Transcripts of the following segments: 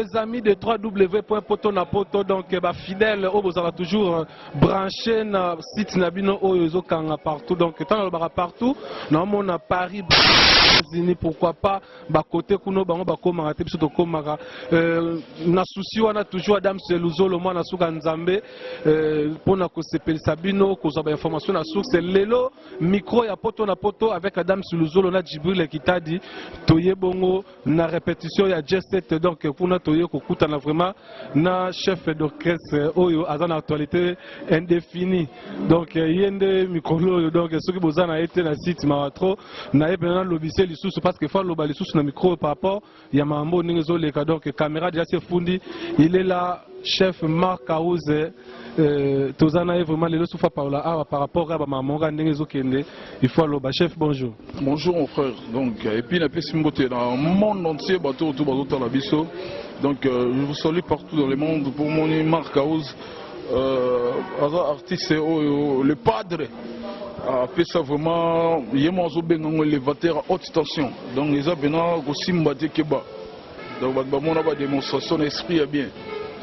les amis de www.potonapoto, donc fidèles, vous avez toujours branché na site Nabino Oyozokanga partout, donc tant que partout, on a Paris, pourquoi pas, côté Kuno, Bakoma, Tepso Komara, na souci, on a toujours Adam Seluzo, le mois Nasuka Nzambe, pour na Kosepel Sabino, qu'on a information à source, c'est Lelo, micro ya Potonapoto avec Adam Seluzo, on a Djibril qui t'a dit, Toye Bongo, na répétition, il y a J7, donc pour na Toye Kokuta, na vraiment, na chef d'orchestre, Oyo, à une actualité indéfinie. Donc, il y a des micros, donc ceux qui vous ont été dans le site, Maratro, na bien l'obissé, les sous, parce que faut l'oba les sous dans le micro par rapport, il y a Mambo, Ningezo, les cas, donc caméra déjà c'est fundi, il est là, chef Marc Aouze, Tozana est vraiment les sous par rapport à Mamonga, Ningezo Kende, il faut l'oba, chef, bonjour. Bonjour mon frère, donc, et puis la pessimité dans le monde entier, bateau, tout, bateau, la bisso. Donc je vous salue partout dans le monde pour mon Marc Aouze, artiste le padre a fait ça vraiment, il y a un élévateur à haute tension. Donc ils ont bien aussi mbatté Keba. Donc on a une démonstration d'esprit à bien.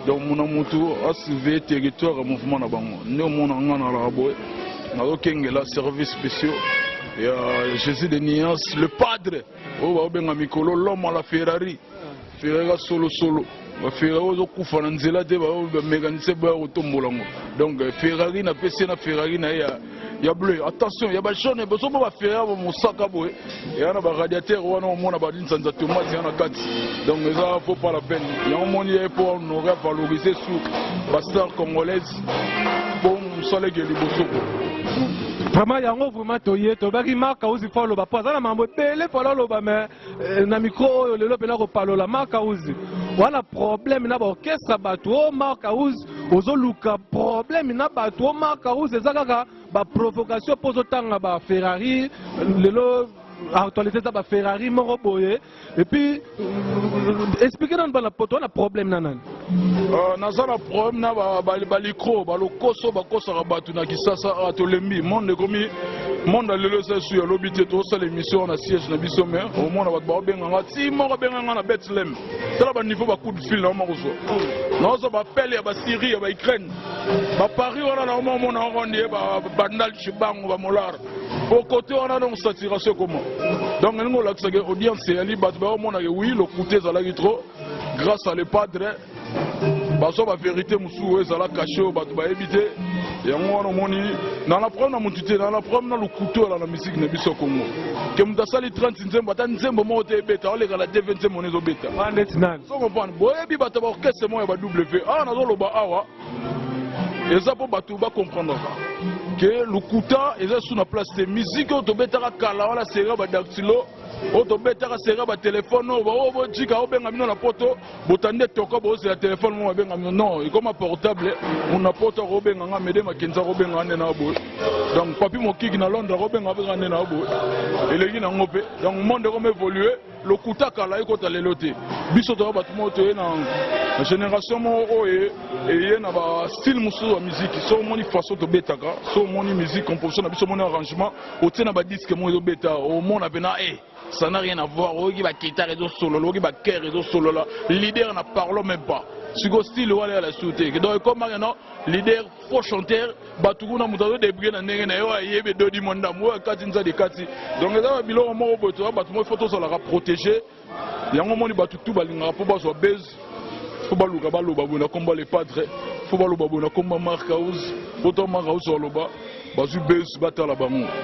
Donc mon amour a sauvé territoire à mouvement na bango. Nous mon angana la boy, na okengela services spéciaux. Et Jésus de Nias, le padre, oh ben Mikolo, l'homme à la Ferrari. Ferrari solo. Ferrari okufa na nzela te ba mécanicien ba otombolango. Donc Ferrari na PC na Ferrari na ya bleu. Attention, il y a ba jaune, ba so ba Ferrari ba mosaka boy. Et ana ba radiateur wana on a ba dinsanza tomate yana kati. Donc ça faut pas la peine. Il y a un monde pour honorer valoriser sous la star congolaise. Bon, ça les liboso. Vraiment, il y a un vraiment toyé, tobaki Marc Aouze faut le bappa. Ça la mambo télé faut le bappa mais na micro le lobe na repalo la Marc Aouze. Voilà problème na orchestre bateau Marc Aouze ozoluka problème na bateau Marc Aouze ezaka ba provocation pozo tanga ba Ferrari lelo actualité ça ba Ferrari moko boye et puis expliquer dans ba poto na problème nanan. Nazala problème na ba likro ba lokoso ba kosa batu na kisasa atolembi monde komi monde lelo ça sur l'obité to ça l'émission na siège na biso mais au monde ba benga ti moko benga na Bethlehem ça ba niveau ba coup de fil na moko so na so ba pele ya ba Syrie ya ba Ukraine ba Paris wana na moment na rondé ba bandal chibango ba molar au côté on a donc saturation comment donc nous l'accès audience et ali bat ba monde oui le côté ça la trop grâce à le padre baso ba vérité musu ezala caché bato ba éviter et on moni dans la problème na mutité dans la problème na le couteau la musique na biso Congo que mutasali 30 nzembo ta nzembo mo te beta ole kala 20 nzembo nezo beta so comprendre boye bi bato ba orchestre mo ba W na zo loba awa eza po bato ba comprendre que le couteau eza sous la place de musique to beta kala wala sera ba dactylo oto betaka sera ba téléphone o jika o benga mino na poto botande toka bo se la téléphone mo benga non et comme portable on a poto ro benga nga mede makenza ro benga na bo donc papi mo kiki na Londres ro benga benga na bo eleki na ngope donc monde comme évoluer le kuta kala iko talelote biso to ba tumo to na génération mo et na ba style musu wa musique so moni façon to betaka so moni musique composition na biso moni arrangement o tena ba disque mo zo beta au monde avena ça n'a rien à voir. Ogi ba guitare et solo, ogi ba chœur et solo là. Leader n'a parlé même pas. Sur style wala à la sauté. Donc comme maintenant leader faux chanteur, ba tukuna mutazo débrouiller na ndenge na yo ayebe dodi monda mo kati nza de kati. Donc ça biloko mo boto ba tumo photo ça la protéger. Yango moni ba tutu ba linga po ba so base. Faut ba luka ba loba bona komba les padres. Faut ba loba bona komba Marc Aouze. Poto Marc Aouze sur loba.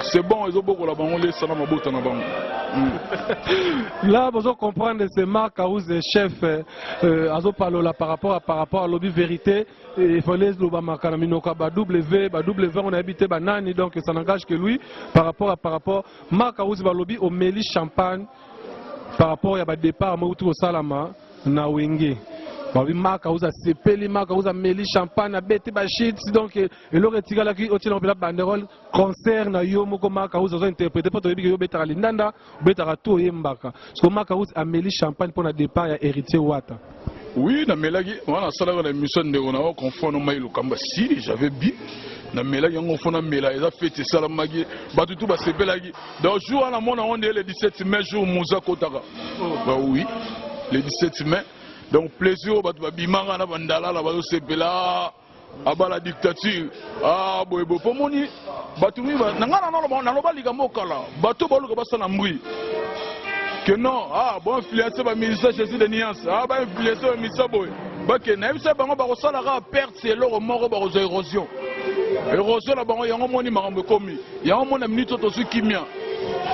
C'est bon, ils ont beaucoup la bango, les salams à bout en avant. Là, vous comprendre, c'est Marc Aouze, chef, par rapport à l'objet vérité. Il fallait le W, on a habité Banani, donc ça n'engage que lui. Par rapport, Marc Aouze va lobby au Méli Champagne, par rapport à départ, au Salama, na Wenge. Marc Aouze a sepeli, Marc Aouze a meli champagne, a bêté bachit, donc il aurait tiré la qui au la banderole concert na yo moko Marc Aouze a interprété pour te dire que yo betara lindanda, betara tout yembaka. Parce que Marc Aouze a meli champagne pour le départ à héritier Wata. Oui, na melagi, on a ça dans la mission de on a confondre maïlo kamba si j'avais bien. Na melagi on fona mela, ils a fait ça la magi, batutu ba sepelagi. Donc jour à la mona on est le 17 mai jour Moussa Kotaka. Bah oui, le 17 mai. donc plaisir bato babimanga na bandala la bazo sepela aba la dictature ah boyebo pomoni bato mi nangana na loba likambo kala bato baluka basala mbri que non ah bon influencer ba ministère Jésus de Niance ah ba influencer ba ministère boy ba ke na bisa bango ba kosala ka perte c'est leur mort ba ko érosion la bango yango moni makambo komi yango mona minute to su kimia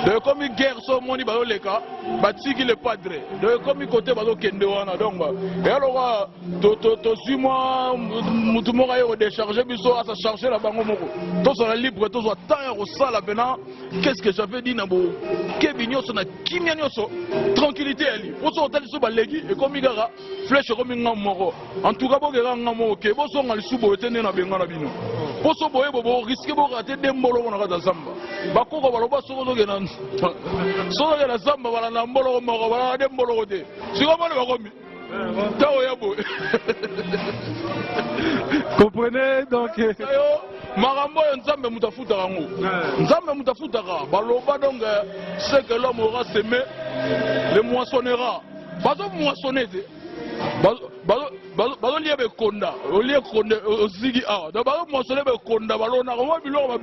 de comme guerre so moni ba leka batiki le padre de comme côté ba kende wana donc ba et alors to suis moi mutu moko yo décharger biso à sa charger la bango moko to so la libre to so temps au sala bena qu'est-ce que j'avais dit na bo kebinyo so na kimia nyoso tranquillité ali o so hotel so ba legi et comme igara flèche comme ngam moko en tout cas bo gera ngam moko ke bo so ngali subo etene na benga na bino po so boye bo risque bo rater dembolo na ka zamba bakoko baloba so zo gena so gena zamba bala na mbolo moko bala dembolo te siko bale bakomi tao yabo comprenez donc marambo yo nzambe mutafuta kango nzambe mutafuta ka baloba donc c'est que l'homme aura semé le moissonnera bazo moissonner bazo lié be konda lié konda ozigi awa da bazo moissonner be konda balona ko biloko ba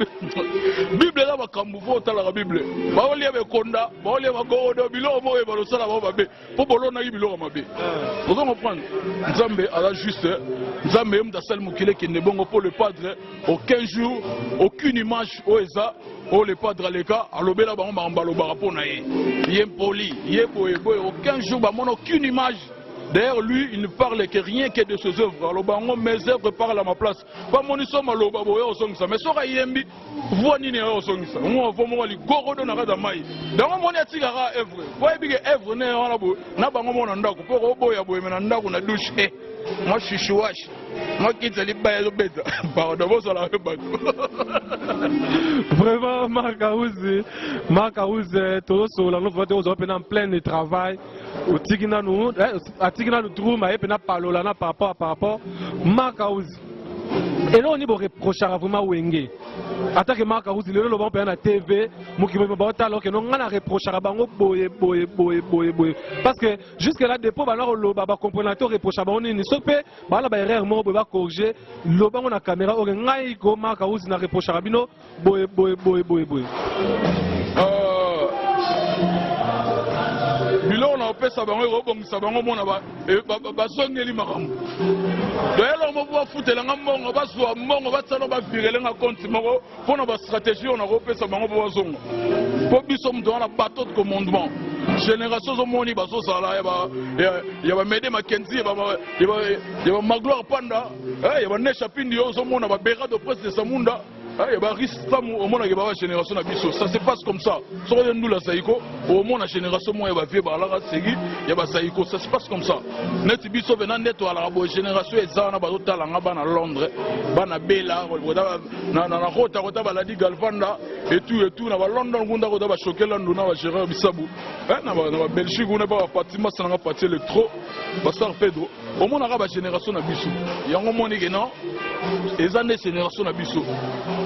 bible la bakambu fo tala ka bible bazo lié be konda bazo lié bagodo biloko mo e balo sala ba be po bolona ki biloko mabe vous comprenez nzambe ala juste nzambe mtasal mukile ki ne bongo pour le padre aucun jour aucune image oeza o le padre aleka alobela bango mambalo ba rapona ye yempoli yeboye boye aucun jour ba mono aucune image. D'ailleurs, lui, il ne parle que rien que de ses œuvres. Alors, mes œuvres parlent à ma place. Pas mon isom à l'oba, mais sora yembi, voix ni ne osongisa. Moi, vraiment, les gorodo n'a pas mai. Dans mon yatigara œuvre. Voyez bien, œuvre n'est en la boue. N'a pas mon andako. Pour obo ya boue, mais andako na douche. Moi, je suis chouache. Moi, qui te libère le bête. Pardon, vous allez le bateau. Vraiment, Marc Aouz, tout ça, la nouvelle fois, on est en plein travail. Atikina nous trouve, mais on a parlé là par rapport. Marc Aouz. Et là, on y va reprocher vraiment Wenge. Attaque que Marc Aouz, il est là, on peut en TV, alors que non, on a reproché à Bango, boye. Parce que jusque là, depuis, on a compris reproché à Bango, on a pas erreur, on va corriger. Le banc, on a caméra, on a Marc Aouz, on a reproché à Bino, boye. Bilo na opesa bango robongisa bango mona ba songeli makambo doyelo mo bo futela ngambongo baswa mbongo batsalo ba virele nga compte moko pona ba stratégie on a opesa bango bo bazongo po biso mdo na bateau de commandement génération zo moni baso sala ya ba Mede Makenzi ya ba Magloire Panda ya ba Nesha Pindi yo zo mona ba Bera de presse de Samunda. Il y a une génération de ça se passe comme ça. Si nous la saïko, au moins la génération il y a saïko, ça se passe comme ça. Net biso venant net à la génération ezana bazota langa bana Londres, bana Bella, na rota rota baladi Galvanda et tout na London ngunda rota ba choquer London na Gérard Bissabu. Na Belgique on pas Fatima ça na parti électro, ba Star Pedro. Au moins la génération na biso. Yango moni que non. Ezana génération na biso.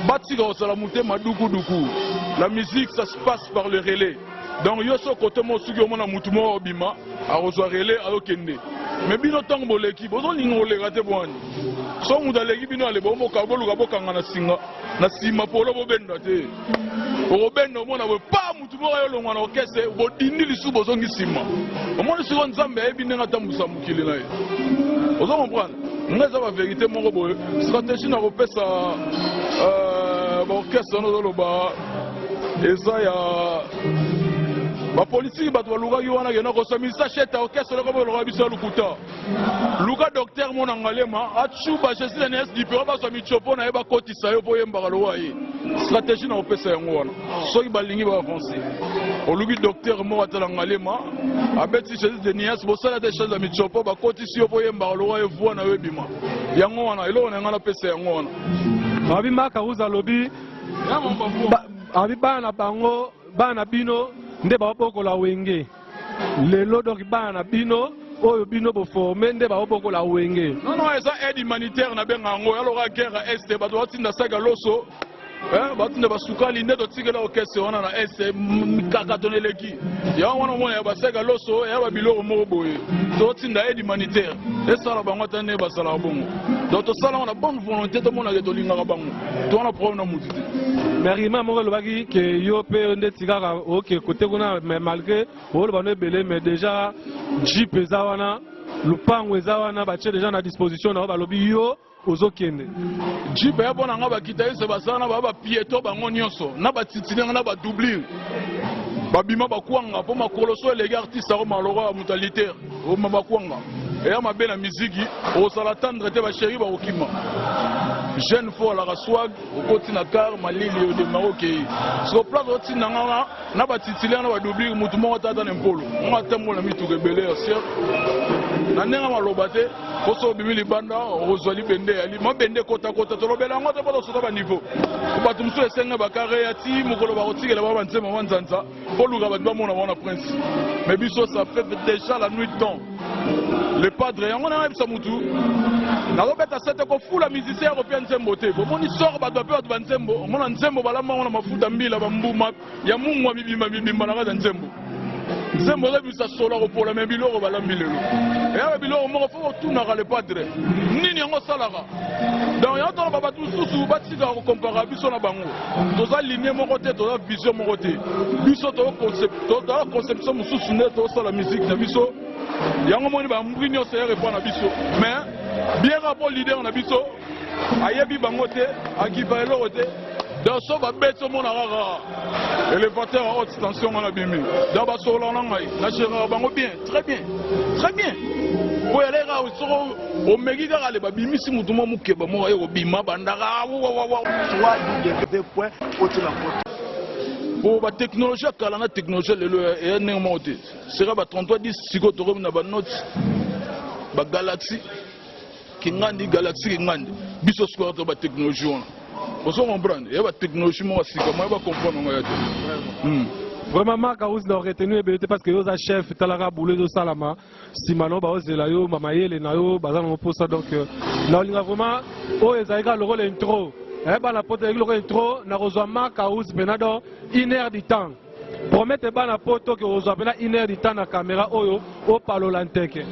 La musique, ça se passe par le relais. Donc, yo so côté mo sugi omona mutumo obima, a reçoit relais a okende. Mais bino tango l'équipe, bozo lingo le raté boani. So muda l'équipe bino ale bombo kabolu kaboka ngana singa, na sima polo bo benda te. O benda omona bo pa mutumo yo longwa na okese, bo dindi lisu bozo ngi sima. Omona siko nzambe ebinde ngata musa mukile na ye. Ozo comprendre? Ngaza ba vérité moko boye, stratégie na repesa orchestre noloba eza ya ba politique bato balukaki wana kena kosamisa chete orchestre loko loka biso lukuta luka docteur mona ngalema achuba Jésus de Niance dipero baswa michopo na ye bakotisa yo po yembaka lowa ye stratégie na kopesa yango wana soki balingi baavancer oluki docteur moko atala ngalema abeti Jésus de Niance bosala te chose ya michopo bakotisi yo po yembaka lowa ye voix na yo ebima yango wana eloko na yanga napesa yango wana Abi Marc Aouz alobi abi bana bango bana bino nde babokola Wenge lelo donc bana bino oyo bino bo formé nde babokola Wenge non eza aide humanitaire na benga ngo alors guerre est bato batinda saga loso batunde basukali nde totikela okese wana na ese kakatone leki yango wana omona ya baseka loso ya babiloko moko boye totinda aide humanitaire esala bango ata nde basalaka bongo donc tosala ngo na bonne volonté tomonake tolingaka bango towana problème na mutu te mais rima moko elobaki ke yo mpe nde tikaka oke kote kuna mais malgré oloba no ebele mais déjà jeep eza wana lupango eza wana batie déjà na disposition na balobi yo ozokende jeep ya bona nga bakita ese basala na ba pieto bango nyonso na batitilinga na badoublure babima bakwanga mpo makolo so eleki artiste ako maloko ya mutalitaire oma bakwanga eya mabe na miziki osala tendre te basheri bakokima jeune fo alaka swag okoti na car malili odemaro okei siko place otinda nganga na batitilinga na badoublure mutu moko tata na mpolo ngo atambola mituka ebele ya sier na ndenge maloba te poso obimi libanda ozwa libende yali mabende kotakota tolobela yango te mpo tosota baniveau bato mosusu esenge bakare ya ti mokolo bakotikela ba banzema banzanza mpo luka bato bamona wana prince mais biso ça fait déjà la nuit temps le padre yango nanga yebisa mutu nazobeta sete kofula musicien ya kopia nzembo te bomoni sor bato bape bato banzembo omona nzembo balamango na mafuta mbila bambuma ya mungwa bibimba na kati ya nzembo nzembo ozobimisa solo akopola me biloko balambi lelo eya biloko moko fo kotunaka le padre nini yango osalaka donc yango tona babato mosusu batikaka kokompara biso na bango toza linie moko te toza vision moko te biso toza conception mosusu nde tozosala musike na biso yango moni bambwi nyonso ya repa na biso mais bien rapport leader na biso ayebi bango te akipa eloko te donc so babeti omona kaka élévateur à haute tension wana bimi donc basolola na ngai nagéraka bango bien très bien po yaleka soko omeki kaka le babimisi mutu mo mokeba moko aye kobima bandaka po batechnologie akala na technologie lelo eya ndenge moko te sera ba 3310 sikoyo tokomi na banote bagalaxie kingandi galaxie kingandi biso sikoyo to batechnologie wana ozo comprendre il y a la technologie moi aussi comment va comprendre vraiment Marc Aous n'a retenu ébélité parce que yo za chef talaka boulé de salama simano ba ozela yo mama yele na yo bazana pour ça donc na olinga vraiment o ezaika le rôle intro ba la pote avec le rôle intro na rejoint Marc Aous benado 1 heure du temps promette bana poto que rejoint bena 1 heure du temps na caméra oyo o palo lanteke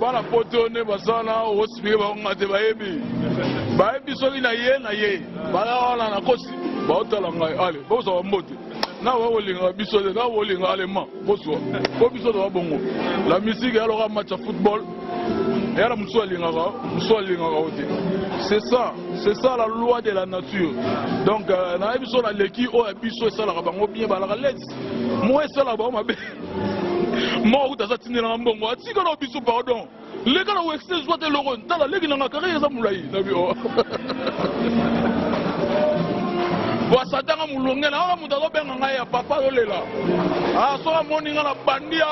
bana poto ne basana o spire ba ngate bayebi soki na ye bala wana na kosi baotala ngai ale bozwa mbote na waolinga biso te na wolinga allemand bozwa po biso toza bongo la musique eyaloka match ya football eyala mosu alingaka o te c'est ça la loi de la nature donc nayebi so na leki oyo biso esalaka bango bien balaka leti mo esalaka bango mabe mo okuta aza tindelanga mbongo atika na biso pardon leka na wexte zwa te loko ntala leki nanga kare eza molai na bio wasatanga mulongela awa mutu azobenga ngai ya papa azolela soki amoni nga na bandia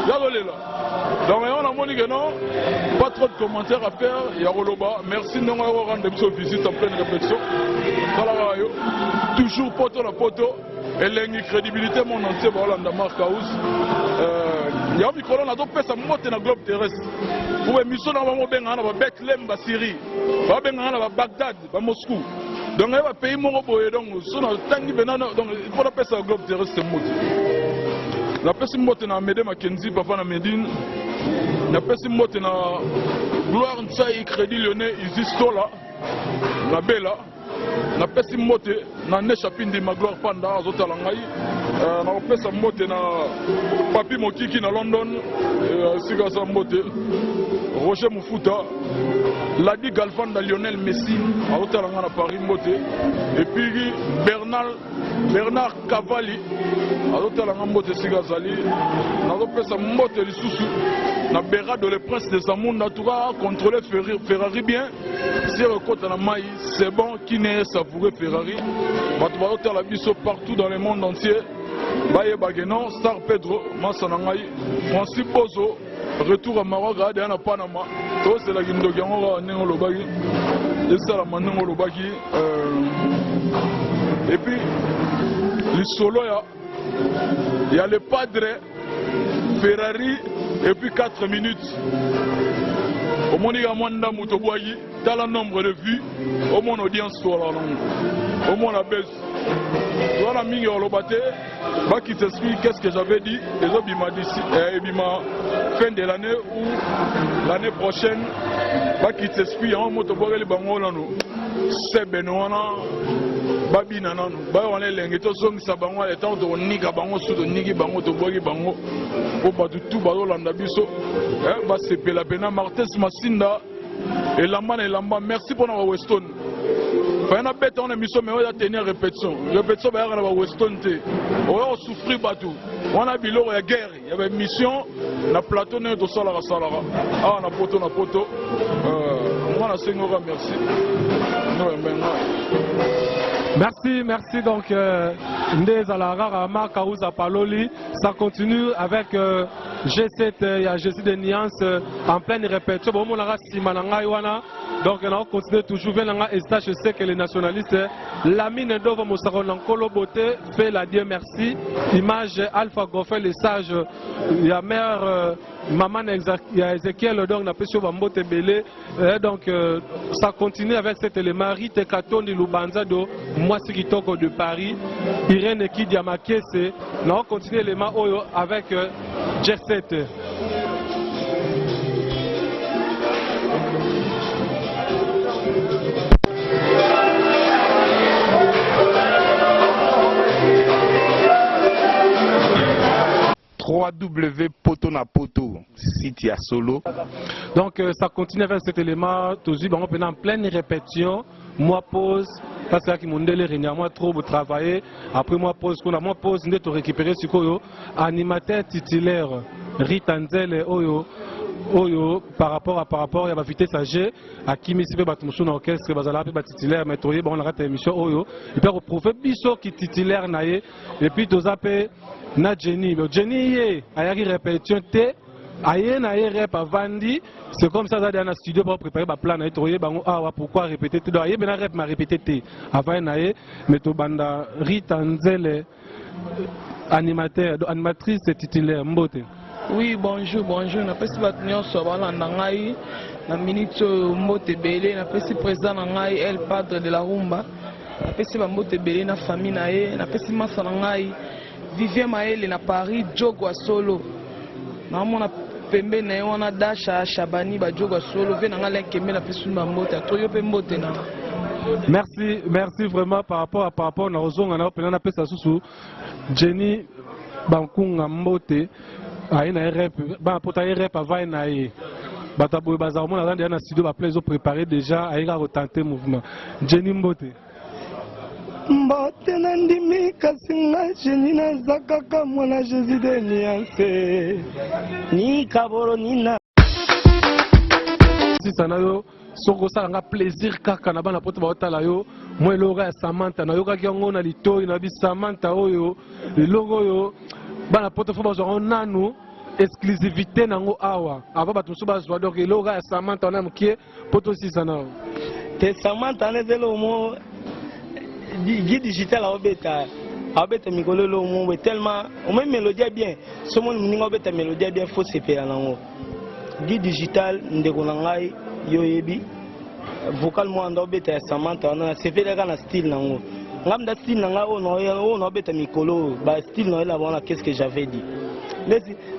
yazolela donc yango namoni ke non pas trop de commentaires à faire ya koloba merci ndenge yako rendre biso visite en pleine réflexion talaka yo toujours poto na poto elengi crédibilité mon entier baolanda Marc Aous ya mikolo nazopesa mote na globe terrestre po émission na bango bengaka na babethlehem basyrie babengaka na babagdad bamoscou donc il y a un pays moko boye donc so na tangi benana donc il faut napesa globe terrestre mote napesi mote na Mede Mackenzie papa na Medine napesi mote na Gloire Ntsai Crédit Lyonnais Isistola na Bela napesi mote na Nesha Pindi ma Gloire Panda azotala ngai nakopesa mote na Papi Mokiki na London sika sa mote Roger Mufuta Ladi Galfan da Lionel Messi azotala ngai na Paris mote et puis Bernard Cavalli azotala ngai mote sika zali nazopesa mote lisusu na Berado le prince des Amunda tuka contrôler Ferrari bien si rekota na mai c'est bon qui n'est savouré Ferrari bato bazotala biso partout dans le monde entier baye bageno Star Pedro Masanangai Francis Bozo retour à Maroc à na Panama to c'est la gindo yango nengo lobaki esala manengo lobaki et puis le solo il y a le padre Ferrari et puis 4 minutes Au monde il y a moins d'amoutoboyi, dans le nombre de vues, au monde audience toi là au monde la baisse. Voilà mingi olobate, bah qui t'explique qu'est-ce que j'avais dit, les autres il m'a dit fin de l'année ou l'année prochaine, bah qui t'explique en motoboyi les bango là nous, c'est benoana. Babi nanano ba wana lenge to songisa bango le temps to nika bango su to niki bango to bogi bango o batu tu ba landa biso ba sepela pena Martes Masinda et lamba merci pour na Weston fa na bête on émission mais on a tenir répétition ba na Weston te o yo souffrir batu on a biloko ya guerre ya ba mission na plateau ne to sala ah na poto on a sengora merci Merci donc Ndez Alarara Makaouza Paloli. Ça continue avec G7 et G7 de Niance en pleine répétition. Bon, on a donc on continue toujours. Et ça, je sais que les nationalistes, la mine d'Ovo Moussaron Nankolo Boté fait la Dieu merci. Image Alpha Goffel, les sages, il y a mère. Maman Ezekiel donc n'a pas su Bambote Belé donc ça continue avec cet élément Rite Katoni Lubanza do Mwasi Kitoko de Paris Irène Kidiamakese on continue l'élément Oyo avec G7. Poto na poto, site à solo. Donc ça continue avec cet élément, toujours on est en pleine répétition. Moi pause, parce que mon délai moi trop travailler. Après moi pause, moi pause, on est récupérer ce que animateur titulaire Ritanzel Oyo. Par rapport à la vitesse âgée, à qui me fait battre mon orchestre, bazala pe titulaire, mais toye bon on rate émission Oyo. Et puis retrouver biso qui titulaire naie et puis tozape na Jenny ye ayaki répétition te aye na ye rep avandi c'est comme ça dans un studio pour préparer ba plan na toye bango awa pourquoi répéter te aye bena rep ma répéter te avant na ye mais to banda Rita Nzele animateur animatrice titulaire Mbote. Oui, bonjour. Na pesi batunion so bala ndangai na minute Mbote Belé na pesi président ndangai El Padre de la Rumba. Na pesi ba Mbote Belé na famille na ye, na pesi masa ndangai Vivien Maël na Paris Jogo Solo. Na mona pembe na ye wana Dasha Shabani ba Jogo Solo ve na ngala kembe na pesi ba Mbote toyo pe Mbote na. Merci vraiment par rapport na ozonga na opena na pesa susu Jenny Bankunga Mbote. Aïna rep, bah pour tailler rep avant naïe. Bataboui bazarmon a dans un studio va plaisir préparé déjà à y retenter mouvement. Jenny Mbote. Mbote nandimi kasinga Jenny na zakaka mwana Jésus de Niance. Ni kaboro nina. Si ça n'a yo, soko ça a plaisir kaka na bana poto ba otala yo. Moi loga Samantha na yo kaki ngo na lito ina bi Samantha oyo. Le logo yo. Bana poto fo bazwa nanu exclusivité nango awa ava batu so bazwa donc eloga Samantha na mkie poto sisa na te Samantha ne zelo mo gi digital obeta mikolo lo mo tellement o même mélodie bien so mo ninga obeta mélodie bien faut se faire nango gi digital ndeko na ngai yo yebi vocal mo ando obeta Samantha na se fait na style nango Ngamda style nanga on beta mikolo ba style no la bona qu'est-ce que j'avais dit.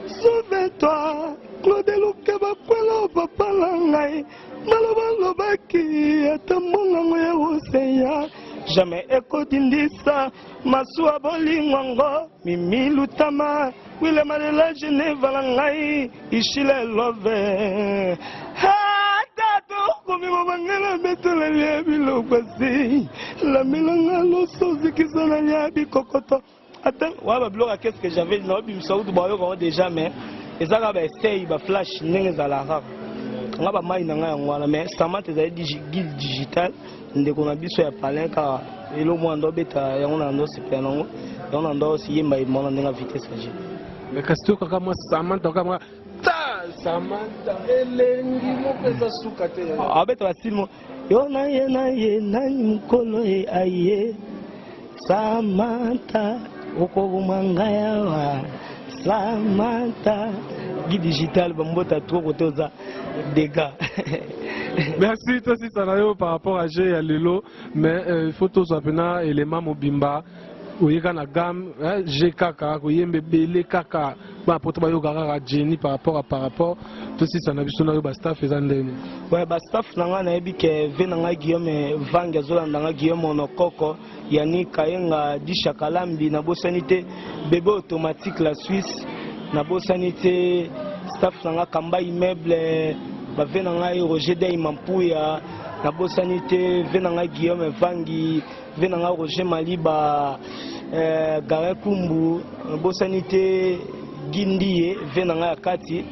Sauve-toi Claude Lukeba kwelo papa langai maloba lobaki atamonga ngoya oseya jamais ekodindisa masua bolingwango mimi lutama wile malela Geneva langai ishile love Komi mabangala betela liabi lopasi la milanga loso zikizana liabi kokoto attends wa bloga qu'est-ce que j'avais na bi msaoudu bayo ko déjà mais ezaka ba stay ba flash ndenge za la rap nga ba mai na nga ngwana mais Samantha za digital ndeko na biso ya palenka elo mo ndo beta yango na ndo sepia nango yango ndo si yemba imona ndenge vitesse aje mais kasto kaka mo Samantha kama Samantha elengi mopesa suka te abeta basimo yo na ye na mukolo e aye Samantha okobumanga yawa Samantha guide digital bambota trop côté aux dégâts. Merci toi aussi Sanayo par rapport à G et à Lelo, mais il faut tous appeler élément mobimba. Oyeka na gamme GKK oyembe belé kaka ba poto ba yoga Jenny par rapport tout si ça na biso na yo ba staff ezandene ouais ba staff nanga na yebi ke venanga Guillaume Vanga zolanda Guillaume Onokoko yani Kayenga Dishakalambi na bosanité bébé automatique la Suisse na bosanité staff nanga Kamba immeuble ba venanga Roger Dey Mampuya na bosanité venanga Guillaume Vangi venanga Roger Maliba Garin Kumbu bosanité Gindie venanga Yakati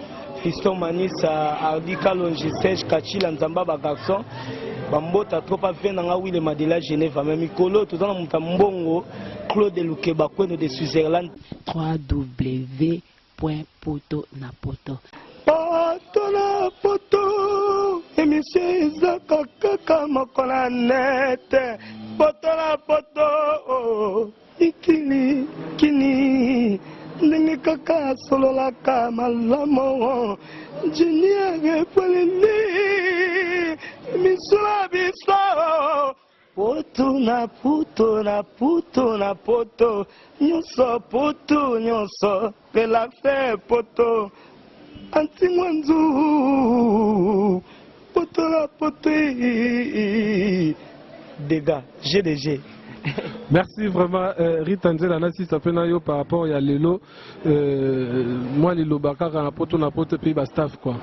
Fiston Manisa Ardi Kalonji Serge Kachila Nzamba ba garçon bambota trop pas venanga Wile Madela Genève même Mikolo tout dans Mbongo Claude Lukeba Kweno de Switzerland www.poto-na-poto Poto na poto émission ezaka kaka mokola net poto na poto ikili kini ndenge kaka sololaka malamo jiniere polini misula biso poto na poto na poto na poto nyonso poto nyonso relaxe poto antingwanzu poto la poto dégâts GDG. Merci vraiment Ritanzela nasi sapena yo par rapport à Lelo moi Lelo bakaka na poto puis ba staff quoi.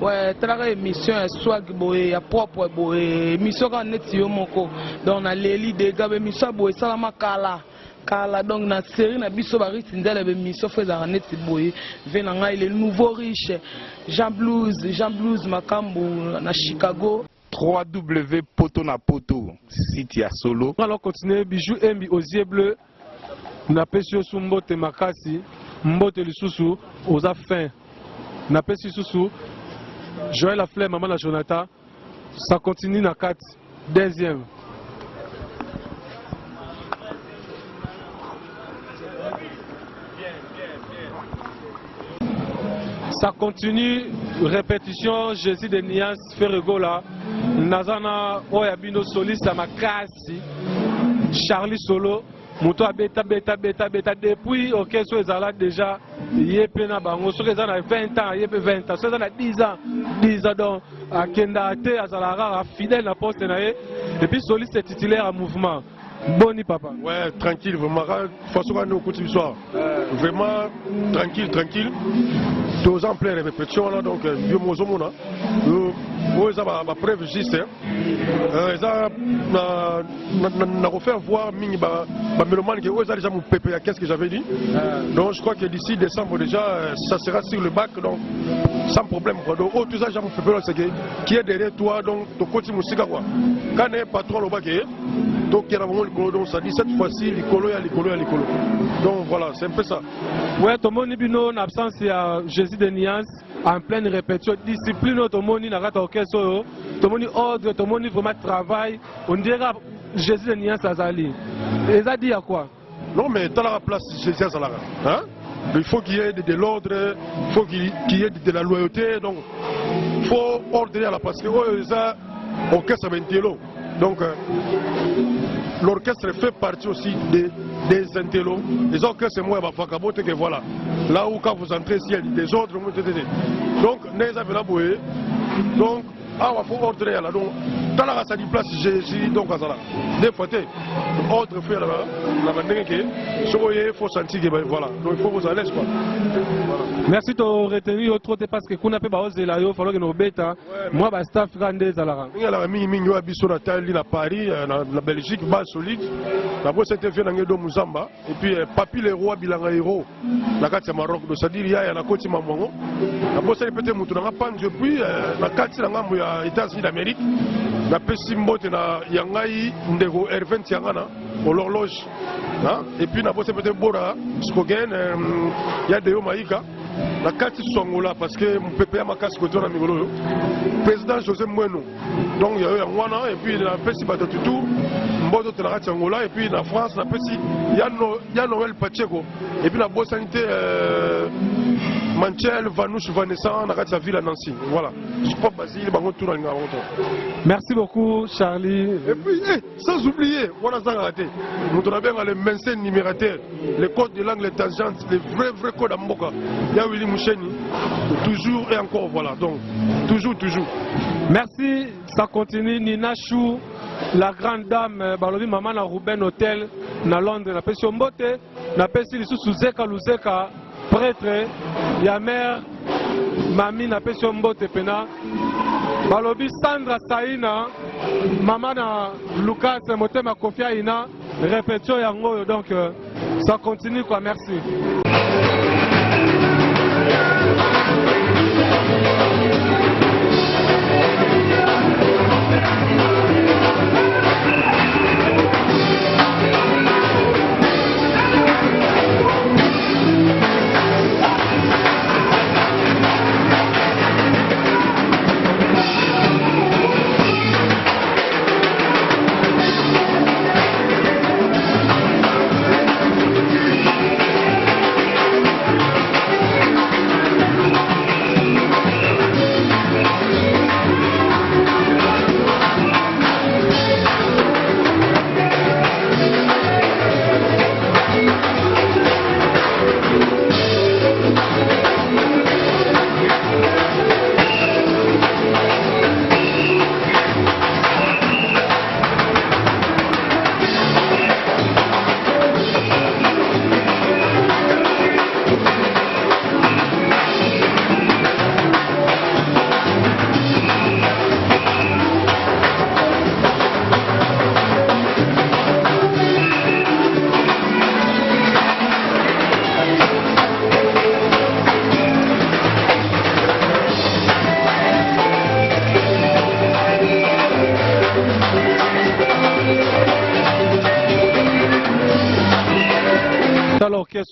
Ouais, tala émission ya swag boy ya propre boy émission ka neti yo moko donc na leli dégâts émission boy sala makala Kala donc na série na biso ba ritindela be mission faisant neti boy venanga il est nouveau riche Jean Blues Makambu na Chicago www.poto-na-poto site ya solo. Alors continuer bijou embi osier bleu na pesio sumbote makasi mbote lisusu oza fin na pesi susu Joël la flemme maman la Jonathan ça continue na 4 deuxième. Ça continue, répétition, Jésus de Nias, Ferregola, Nazana, Oyabino Solis, Samakasi, Charlie Solo, Mouto Beta, depuis, ok, so ezala déjà, Yepena Bango, so ezala 20 ans, Yep 20 ans, so ezala 10 ans, donc, à Kenda Ate, Azalara, fidèle à poste, et puis Solis est titulaire à mouvement. Boni papa. Ouais, tranquille, vraiment. Façon nous continue soir. Vraiment tranquille. 2 ans en pleine répétition là, donc vieux mozomona. Ils ont ma preuve juste. Ils ont refait voir mini ba mélomane que eux ont déjà mon pépé. Qu'est-ce que j'avais dit? Donc je crois que d'ici décembre déjà, ça sera sur le bac, donc sans problème quoi. Donc tout ça j'ai mon pépé là, c'est qui est derrière toi, donc tu continues musique quoi. Quand on est patron le bac, donc il y a vraiment le donc ça dit cette fois-ci l'icolo. Donc voilà, c'est un peu ça. Ouais, tout le monde est en absence, il y a Jésus de Nias en pleine répétition, discipline, tout le monde n'a pas d'orchestre, tout le monde ordre, tout le monde vraiment travail. On dirait Jésus de Nias à Zali. Et ça dit à quoi? Non mais dans la place Jésus à Zalara. Hein? Il faut qu'il y ait de l'ordre, il faut qu'il y ait de la loyauté, donc il faut ordonner à la place que ça orchestre intello. Donc l'orchestre fait partie aussi des intellos. Les orchestres, c'est moi, que voilà. Là où quand vous entrez, s'il y a des ordres, donc, donc, il faut ordonner là. Donc, dans la race du place, j'ai donc à ça. Des fois, ordre fait là, la manière que il faut sentir que voilà. Donc, il faut vous en laisser quoi. Merci de retenir autre parce que qu'on a pas osé là, il faut que nous bêta. Moi, bah staff grandé Zalara. Il y a la mini à Bissau Nathalie à Paris, la Belgique, base solide. La bosse était fait dans le Muzamba. Et puis Papi le roi Bilanga héros. La carte Maroc, c'est-à-dire il y a la côte Mamongo. La bosse est peut-être moutou dans la panne depuis la carte des États-Unis d'Amérique. La Pessimbote na Yangai Ndego Erven Tiangana au l'horloge. Et puis la bosse est peut-être Bora, Skogen, il y a des Omaïka. La carte Songola parce que mon pépé a ma casse côté dans Migolo. Président José Mweno. Donc il y a eu un Wana et puis la Pessi Batatutu, Mbodo Telara Angola et puis la France, la Pessi, il y a Noël Pacheco. Et puis la bonne sanité Manchel, Vanouche, Vanessa, na kati ya ville à Nancy. Voilà. Je crois Basile, bango tout dans le Merci beaucoup, Charlie. Et puis, sans oublier, voilà ça raté. Nous avons bien les maintiens numérateurs, les codes de langue, les tangentes, les vrais codes à Mboka. Il y a Willy Moucheni, toujours et encore, voilà. Donc, toujours. Merci, ça continue. Nina Chou, la grande dame, Balobi Maman na Ruben Hotel, na Londres, na Pessi Mbote, na Pessi Lissou Zeka Luzeka, prêtre, ya mère, Mami na Pessi Mbote Pena, Balobi Sandra Saina, Maman na Lucas Motema Kofia Ina, répétition yango, donc ça continue quoi, merci.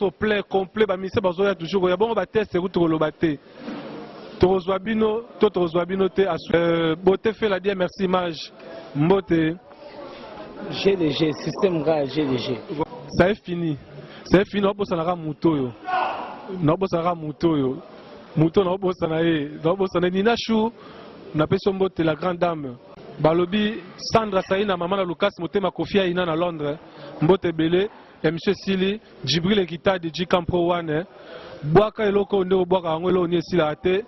Au plein complet ba mise bazoya toujours ya bon ba test route kolobate Torozwabino te beauté fait la dire merci image mbote GDG système ga GDG ça est fini on bossa na muto yo na bossa muto yo muto na bossa na e na bossa na Nina Chou na peso mbote la grande dame balobi Sandra Saina maman na Lucas Motema Kofia Ina na Londres mbote belé et M. Sili, Djibril Ekita de Djikampro Wane, Boaka Eloko Neo Boaka Angelo Niesila Ate,